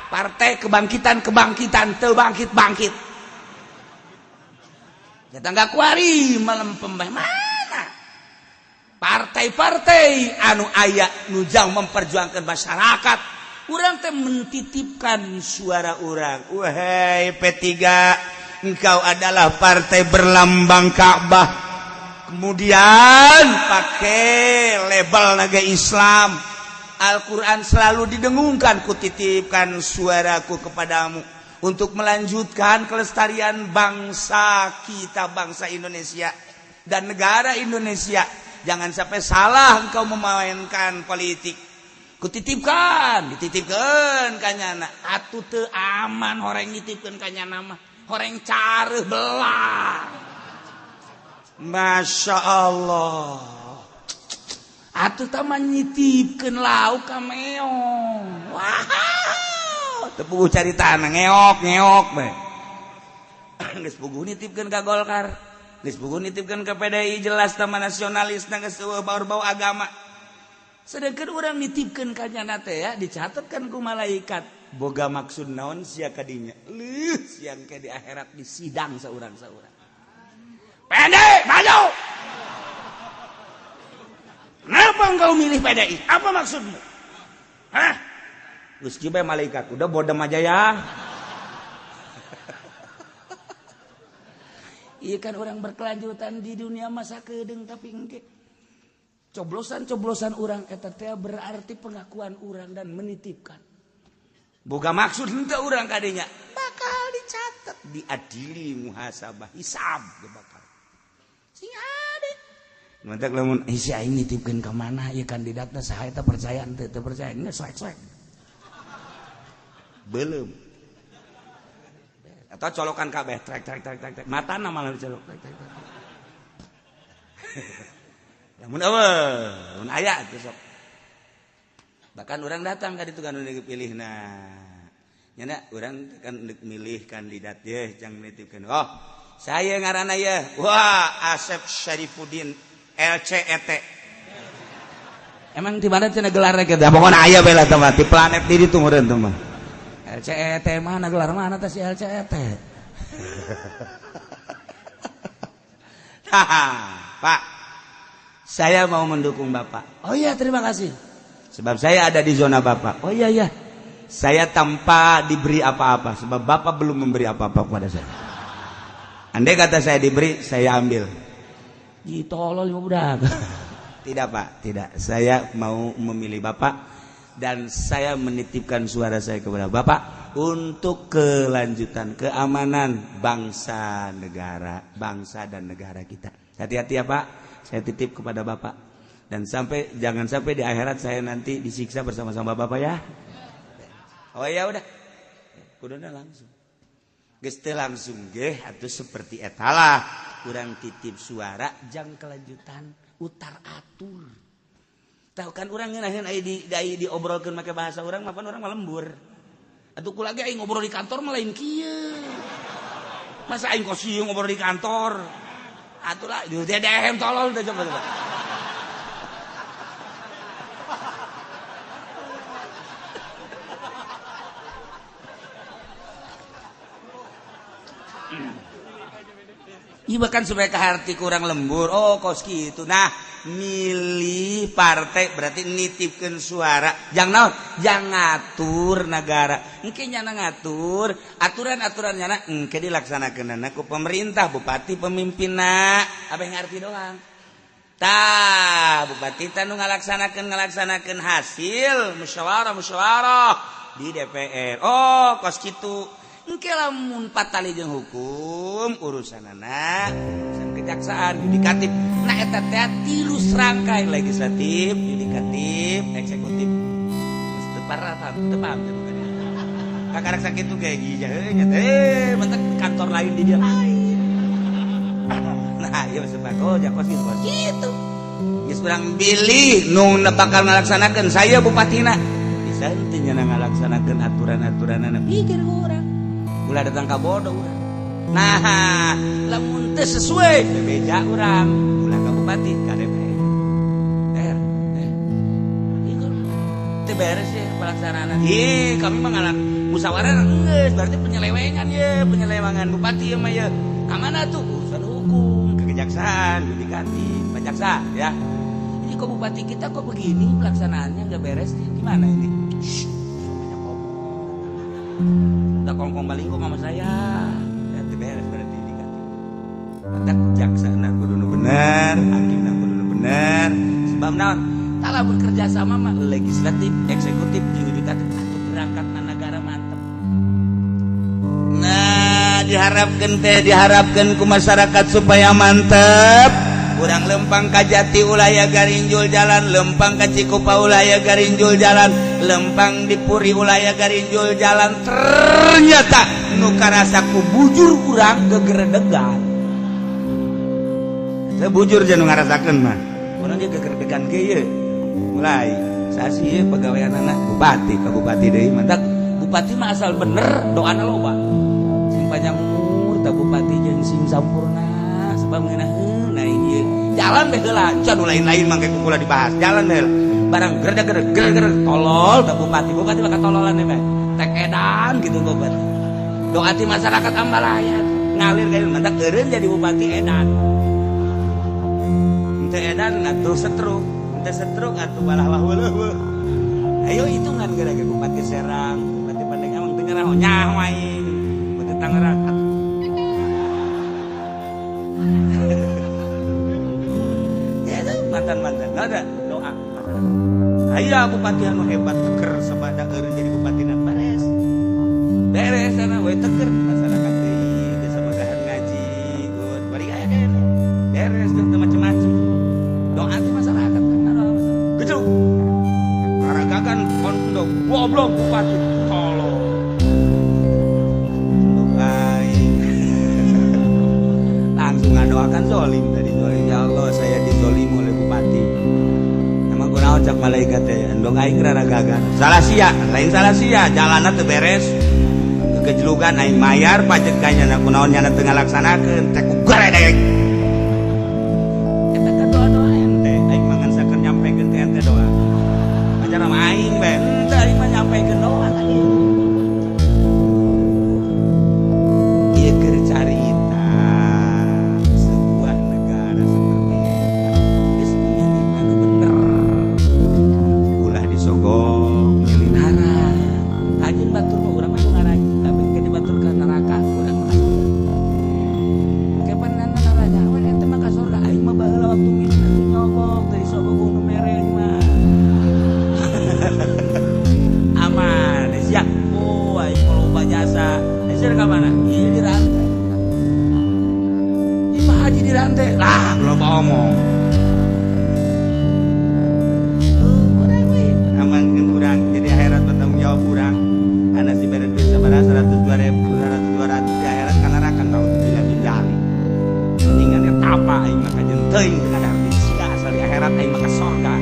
partai kebangkitan teu bangkit. Kita enggak kuari malam pembah mana? Partai-partai anu aya nu jang memperjuangkan masyarakat. Urang teh mentitipkan suara urang. Wahai P3, engkau adalah partai berlambang Ka'bah. Kemudian pakai label naga Islam. Al-Quran selalu didengungkan, kutitipkan suaraku kepadamu untuk melanjutkan kelestarian bangsa kita, bangsa Indonesia dan negara Indonesia. Jangan sampai salah engkau memainkan politik. Kutitipkan, dititipkan kanyana. Atuh teu aman horeng nitipkeun kanyana mah. Horeng careuh belah. Masya Allah. Atuh taman nyitipkeun lauk ka meong. Wow. Teu puguh caritana ngeok bae. Geus puguh nitipkeun ka Golkar. Geus puguh nitipkeun ka PDI jelas taman nasionalis geus bau agama. Sedangkan urang nitipkeun ka nyana teh ya dicatatkeun ku malaikat. Boga maksud naon sia kadinya. Leuh siang ke di akhirat disidang saurang-saurang. PDI, maju! Kenapa engkau milih PDI? Apa maksudmu? Hah? Gus Kibai malaikat, udah bodem aja ya. Iya kan orang berkelanjutan di dunia masa kedeng tapi engke. Coblosan-coblosan orang eta teh berarti pengakuan orang dan menitipkan. Boga maksud henteu urang kadinya bakal dicatat, diadili muhasabah, hisab bakal. Sing ade. Mantak lamun isi aing nitipkeun ka mana ieu kandidatna saha eta percaya henteu teu percaya geus swek-swek. Belum. Atau colokan kabeh trek matana malah dicolok trek. Lamun eueuh, mun aya teh sok. Bahkan orang datang ka ditu kan dipilihna. Nyana urang kan milih kandidat ye jang nitipkeun. Oh, saya ngaranna ya. Wah, Asep Syarifuddin LCET. Emang di mana cenah gelarna kitu? Pokona aya bae lah tempat di planet di ditu meureun teh mah. LCET mana gelar mana teh si LCET? Pak, saya mau mendukung Bapak. Oh iya, terima kasih. Sebab saya ada di zona Bapak. Oh iya. Saya tanpa diberi apa-apa sebab Bapak belum memberi apa-apa kepada saya. Andai kata saya diberi, saya ambil. Tolol budak. Tidak Pak, tidak. Saya mau memilih Bapak dan saya menitipkan suara saya kepada Bapak untuk kelanjutan keamanan bangsa dan negara kita. Hati-hati ya Pak, saya titip kepada Bapak. Dan jangan sampai di akhirat saya nanti disiksa bersama-sama Bapak ya. Oh ya udah. Kuduna langsung. Geus teu langsung ge atuh seperti etalah urang titip suara jang kelanjutan utar atur. Tahu kan urang ngeunaheun aya diobrolkeun make bahasa urang mah urang mah lembur. Atuh kula ge aing ngobrol di kantor mah lain kieu. Masa aing kos ngobrol di kantor. Atuh lah di dedehem tolol teh coba. Iya bahkan supaya ke hati kurang lembur. Oh kos gitu. Nah milih partai berarti nitipkan suara. Jangan ngatur negara. Engke nyana ngatur aturan-aturan nyana engke dilaksanakeun ku pemerintah, bupati, pemimpinna. Abeh ngarti doang. Tah bupati teh nu ngalaksanakeun hasil musyawarah di DPR. Oh kos kitu. Engke lamun patali jeung hukum urusan kejaksaan yudikatif. Nah eta teh 3 serangkai legislatif, yudikatif, eksekutif. Geus teu paham teh bukan. Kakarek sakitu ge gija nya teh mentek kantor lain di dia lain. Nah ieu maksud Pak jakos kitu. Geus urang bilih nu bakal ngalaksanakeun saya bupatina. Bisa teu nya ngalaksanakeun aturan-aturanna pikir urang. Ulah datang ka bodoh urang. Nah, lamun teu sesuai bebeja urang, ulah ka bupati ka DPR. Teu beres ya pelaksanaan. Kami mah ngalang musyawarah geus berarti penyelewengan bupati ya mah ya. Amana tuh urusan hukum, kejaksaan, yudikatif, pajaksa ya. Ini kok bupati kita kok begini pelaksanaannya enggak beres gimana ini? Banyak ngomong. Tak kongkong balingkong sama saya. Ya beres berarti dikati. Matak jaksana kudu bener, hakimna kudu bener. Sebab naon? Tala bekerja sama mah legislatif, eksekutif, yudikatif atuh berangkat negara mantep. Nah, diharapkan ku masyarakat supaya mantep. Urang lempang ka Jati ulah aya garinjul jalan, lempang ka Cikupa ulah aya garinjul jalan, lempang di Puri ulah aya garinjul jalan. Ternyata nu karasa ku bujur urang gegeredegan. Teu bujur jeung nu ngarasakeun mah. Urang ge gegeredegan ge ye. Mulai sasi pegawaianna bupati ka bupati deui mantap. Bupati mah asal bener doana loba. Sing panjang umur tah bupati jeung sing sampurna sebab ngeunaheun jalan deh lah, can lain-lain mangke kukula dibahas. Jalan deh, barang gerede tolol, tak bupati bakal tololan deh, tek edan gitu bupati. Doa ti masyarakat Ambalaya ngalir kayak mantak eureun jadi bupati edan. Ente edan ngatuh setruk, ente setruk ngatuh balah waheuleum. Ayo hitungan gara-gara bupati Serang, bupati Pandeglang teu ngarah nyah wae. Bupati Tangerang. Mantan ada doa aya bupati anu hebat teker sabada eureun jadi bupatina beres sana we teker masyarakat teh desa Magahan ngaji good bari aya kene beres teu macam-macam doa ti masyarakat kan gejruk aragakan kondo goblok bupati tolong langsung ngadoakan zalim tadi ya Allah saya dizalimi oleh bupati. Emang kunaon cak malaikat teh endong aing raragagan. Salah sia, lain salah sia, jalanna teu beres. Kegejlugan aing mayar pajak kanyana kunaon nyana teu ngalaksanakeun teh ku geredeg. Eta kan doa-doa ente aing mangan sakeun nyampekeun teh ente doa. Acara mah aing bae, teu aing mah nyampekeun doa tadi. Ieu keur carita loba omong amankeun urang jadi akhirat bertanggung jawab urang anu dibere duit sabaraha 100.000 di akhirat ka neraka naudzubillah min dzalik mendingan etapa aing mah kajen teuing teu ada arti sia asal di akhirat aing mah ka surga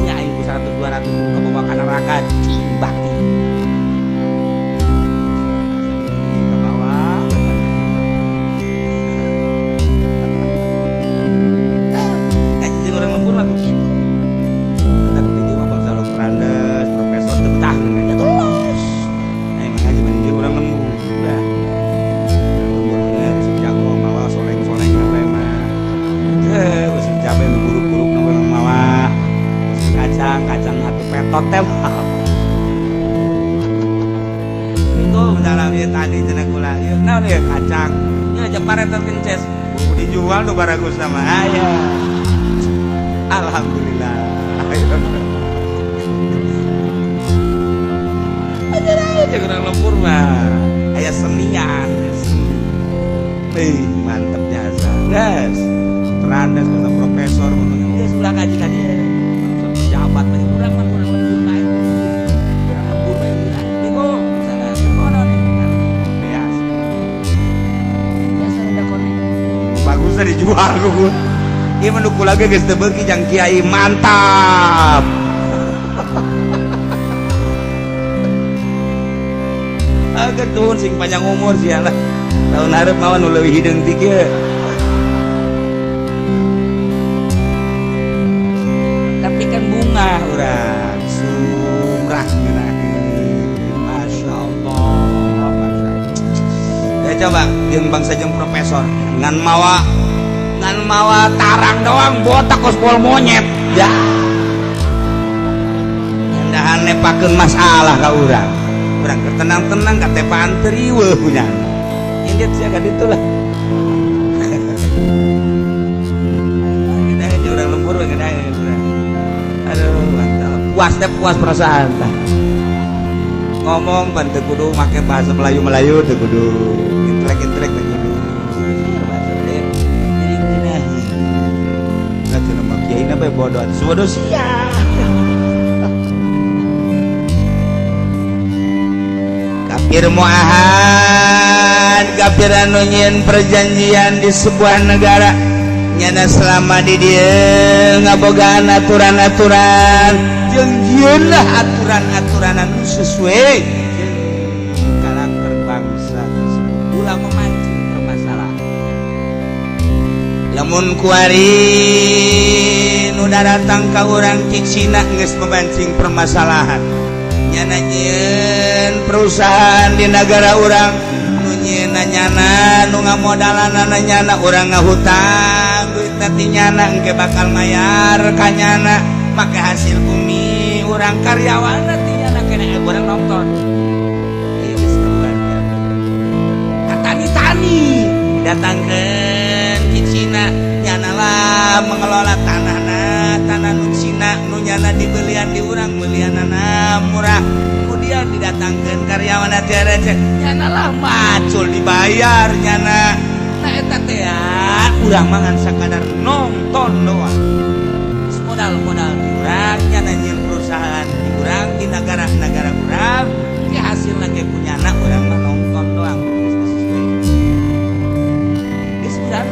nya aing ku 100-200 ka bawa ka neraka cimbati kacang atuh petot teh itu dalam ieu tadi cenah kula ieu naon ieu kacang ieu aja paretot kences dijual nu baragus sama aya alhamdulillah aja kurang lembur mah aya senian mantep jasa guys terandas untuk profesor untuk dia sudah kaji-kaji jabat mah kurang lembur lain kurang lembur bae bingung misalnya kono nih biasa ada kono bagusnya dijual ku ieu mah nu kula ge geus teu beuki jang kiai mantap agak tuhun sing panjang umur sia lah tahun hareup mah nu leuwih hideung ti kieu bunga urang sumrah ngeunaheun masyaallah ya coba jeung bangsa jeung profesor ngan mawa tarang doang botak kospol monyet ya endahan nepakeun masalah ka urang keur tenang-tenang katepaan teu riweuh punya indit sia ka ditu lah kita ge urang lembur we geunaheun aduh mantap puas perasaan tah ngomong ban teu kudu make bahasa Melayu teu kudu intelek teu kudu bahasa teh jadi geunaheun cenah mah kiai na bae bodoh sudah sia kafir muahad kafir anu nyieun perjanjian di sebuah negara nyana selama di dia ngabogaan aturan-aturan jeung jieunlah aturan-aturan anu sesuai jeung karakter bangsa tersebut ulah memancing permasalahan lamun kuari nu datang ka urang ti Cina geus memancing permasalahan nyana nyieun perusahaan di negara urang nu nyieun nyana nu ngamodalan nyana urang ngahutang duit nanti nyana engke bakal mayar kanyana make hasil bumi urang karyawan nanti nyana kena urang nonton ieu geus keluarga katani-tani datangkeun ki Cina nyana lah mengelola tanah nu Cina nu nyana dibelian di urang belianana murah kemudian didatangkeun karyawan tiara nyana lah macul dibayar nyana nah eta teh urang mangan sakadar nonton doang modal di urang nyana nyieun perusahaan di urang di negara urang ti hasilna ge punyana urang mah nonton doang geus urang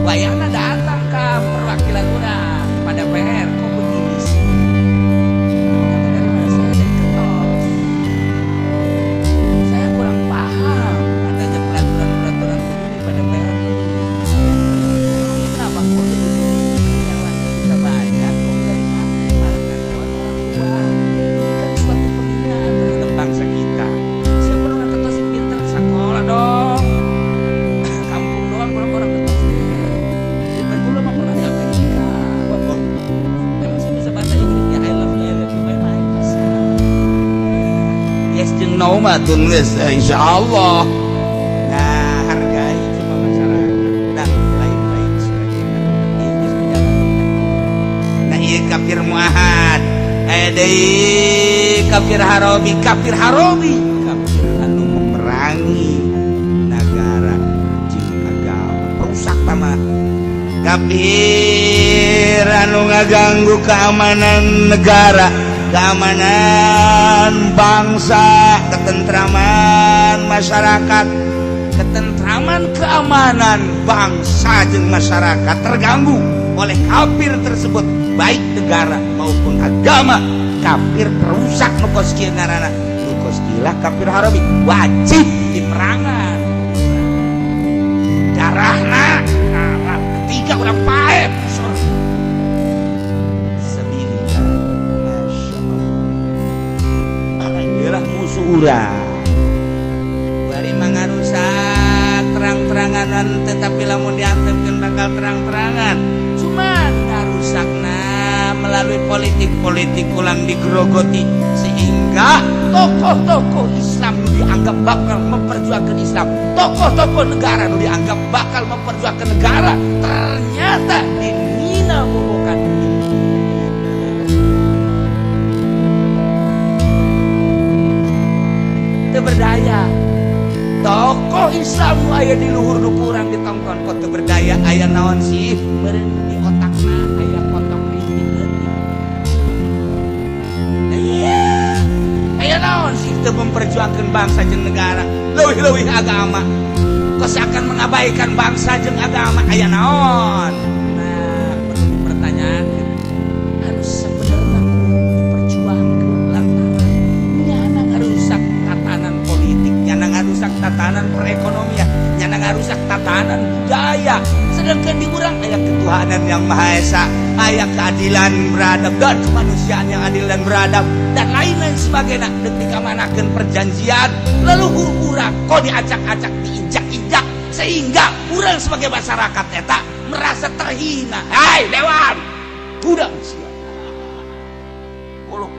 wayahna datang ka perwakilan urang pada PR kok begini sih dari mana saya dari ketos saya kurang paham katanya peraturan begini pada PR kenapa kok begini yang lain bisa bayar kok dari mana kan lewat orang tua kan suatu pembinaan terhadap bangsa kita saya perlu ketos pinter sekolah dong kampung doang orang ketos betul mah pernah di Amerika memang saya bisa bahasa Inggris ya I love you yes jeung no mah tun geus insyaallah nah hargai cuma masyarakat dan lain-lain sebagainya ieu geus berjalan nah ieu kafir muahad deui kafir harobi kafir anu memerangi negara jeung agama perusak mah kafir anu ngaganggu keamanan negara, keamanan bangsa, ketentraman masyarakat, ketentraman keamanan bangsa jeung masyarakat terganggu oleh kafir tersebut, baik negara maupun agama. Kafir terusak nukos kieu ngaranna, nukos kilah kafir harami wajib diperangan. Darahna ketiga urang paet sabilillah. Masyaallah, inilah musuh urang bari mangarusak terang-terangan, tetapi lamun diantepkeun bakal terang-terangan. Cuma ngarusakna melalui politik ulang digerogoti, sehingga tokoh-tokoh Islam dianggap bakal memperjuangkan Islam, tokoh-tokoh negara dianggap bakal memperjuangkan negara, ternyata dihina bobokan. Teu berdaya. Tokoh Islam aya di luhur nu kurang ditonton, kok teu berdaya. Aya naon sih meureun di otakna aya potong rintik leutik. Aya naon sih teu memperjuangkeun bangsa jeung negara, leuwih-leuwih agama. Kok seakan mengabaikan bangsa jeung agama, aya naon? Nah, perlu dipertanyakeun. Anu sabenerna diperjuangkeun lantaran nyana ngarusak tatanan politik, nyana ngarusak tatanan perekonomian, nyana ngarusak tatanan budaya. Sedangkan di urang aya ketuhanan yang Maha Esa, aya keadilan beradab dan kemanusiaan yang adil dan beradab dan lain-lain sebagainya. Deuk dikamanakeun perjanjian leluhur urang kok diacak-acak, diinjak-injak, sehingga urang sebagai masyarakat eta merasa terhina. Hai dewan, udah sia bolok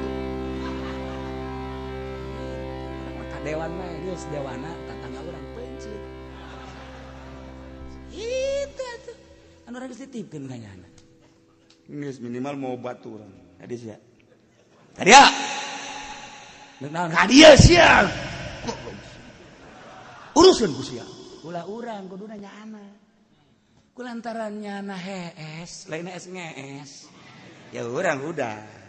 maka dewan mah geus dewana tatangga urang pencit itu atuh anu urang geus dititipkeun ka nyana geus minimal mau batu urang tadi sia tadi ya naon ka dieu sia urusan ku sia ulah urang kuduna nyana kulantaran nyana hees lain es ngees ya urang udah.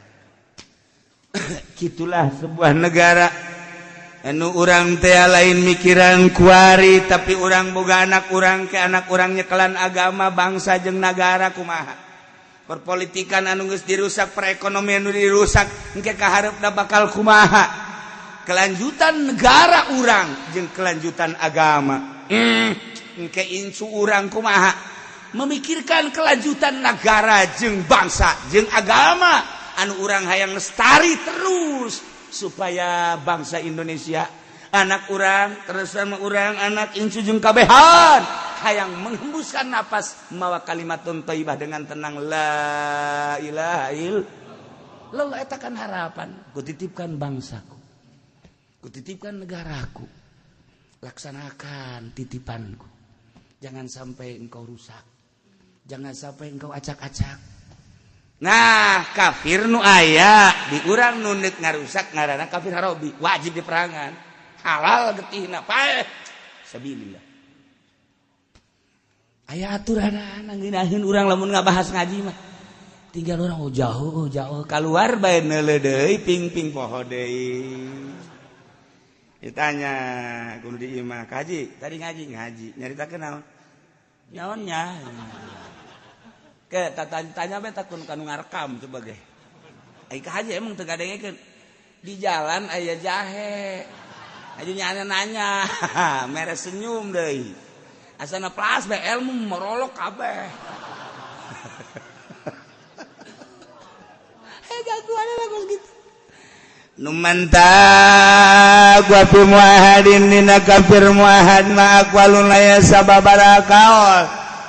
Gitulah sebuah negara anu urang teh lain mikiran kuari, tapi urang boga anak urang ke anak urang nyekelan agama bangsa jeung nagara kumaha. Perpolitikan anu geus dirusak, perekonomian anu dirusak, engke kaharepna bakal kumaha. Kelanjutan negara urang jeung kelanjutan agama. Engke incu urang kumaha. Memikirkan kelanjutan negara jeung bangsa jeung agama anu urang hayang lestari terus supaya bangsa Indonesia anak urang terus sama urang anak incu jeung kabehan hayang menghembuskan napas mawa kalimatun thayyibah dengan tenang la ilaha illallah. Eta kan harapan kutitipkan bangsaku, kutitipkan negaraku, laksanakan titipanku, jangan sampai engkau rusak, jangan sampai engkau acak-acak. Nah, kafir nu aya di urang nu neuk ngarusak ngaranna kafir harobi, wajib diperangan. Halal getihna paeh sabilillah. Aya aturanna ngeunaheun urang lamun ngabahas ngaji mah. Tinggal urang jauh keluar bae neuleuh deui ping-ping poho deui. Ditanya kudu di imah kaji, tadi ngaji nyaritakeun naon? Naonnya? Ke tanya be takun kanu ngarekam coba ge. Ai ka haji emang teu gadengekeun. Di jalan aya jahe. Ajunya nanya, mere senyum deui. Asana plas be ilmu merolok kabeh. Gaguan bagus gitu. Nu mantap wa fi muahadin dina kafir muahad ma aqwalun la yasababara kaul.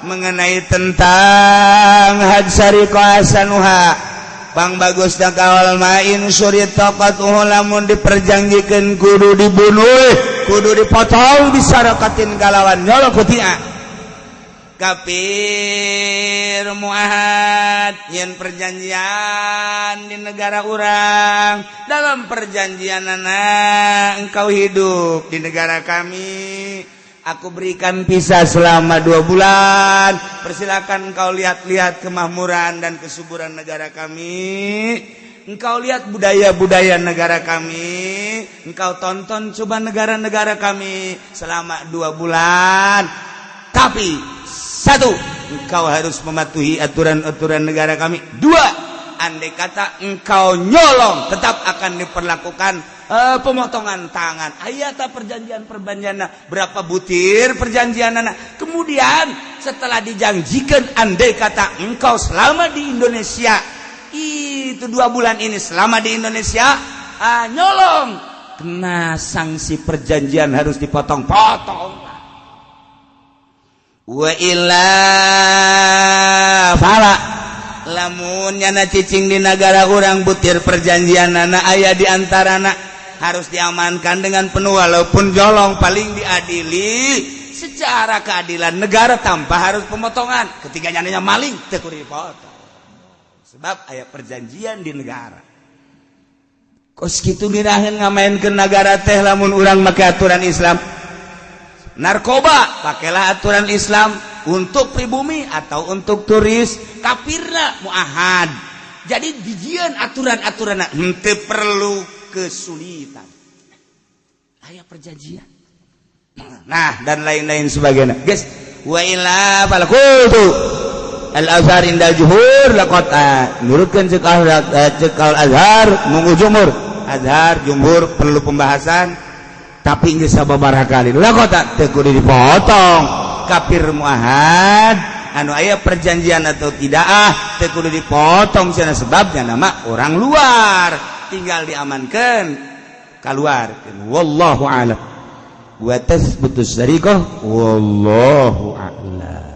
Mengenai tentang had syariqah sanuha pang bagus da kaul main surit taqatuhu lamun diperjanjikeun kudu dibunuh kudu dipotong disarakatin galawan nyolo kutia kafir muahad yen perjanjian di negara urang dalam perjanjianana engkau hidup di negara kami aku berikan visa selama 2 bulan. Persilakan engkau lihat-lihat kemakmuran dan kesuburan negara kami. Engkau lihat budaya-budaya negara kami. Engkau tonton coba negara-negara kami selama 2 bulan. Tapi 1, engkau harus mematuhi aturan-aturan negara kami. 2, andai kata engkau nyolong, tetap akan diperlakukan pemotongan tangan. Ayata perjanjian berapa butir perjanjian anak. Kemudian setelah dijanjikan, andai kata engkau selama di Indonesia, itu 2 bulan ini selama di Indonesia nyolong, kena sanksi perjanjian, harus dipotong-potong. Wa illa fala, lamun nyana cicing di negara urang butir perjanjian anak aya di antara anak, harus diamankan dengan penuh walaupun jolong, paling diadili secara keadilan negara tanpa harus pemotongan. Ketika nyananya maling teu kudu dipotong, sebab aya perjanjian di negara. Kos kitu diraheun ngamainkeun negara teh lamun urang make aturan Islam. Narkoba pakailah aturan Islam untuk pribumi atau untuk turis, kafirna muahad. Jadi dijieun aturan-aturan henteu perlu kesulitan. Aya perjanjian. Nah, dan lain-lain sebagainya. Guys, wa illa falqultu al-azhar indal juhur laqad nurutkeun cekal azhar munggu jumhur. Azhar jumhur perlu pembahasan. Tapi geus sababaraha kali laqad teu kudu dipotong. Kafir muahad anu aya perjanjian atau tidak teu kudu dipotong cenah, sebabnya nama orang luar, tinggal diamankan kaluarkeun. Wallahu a'lam. Wa tasbutus sariqah wallahu a'lam.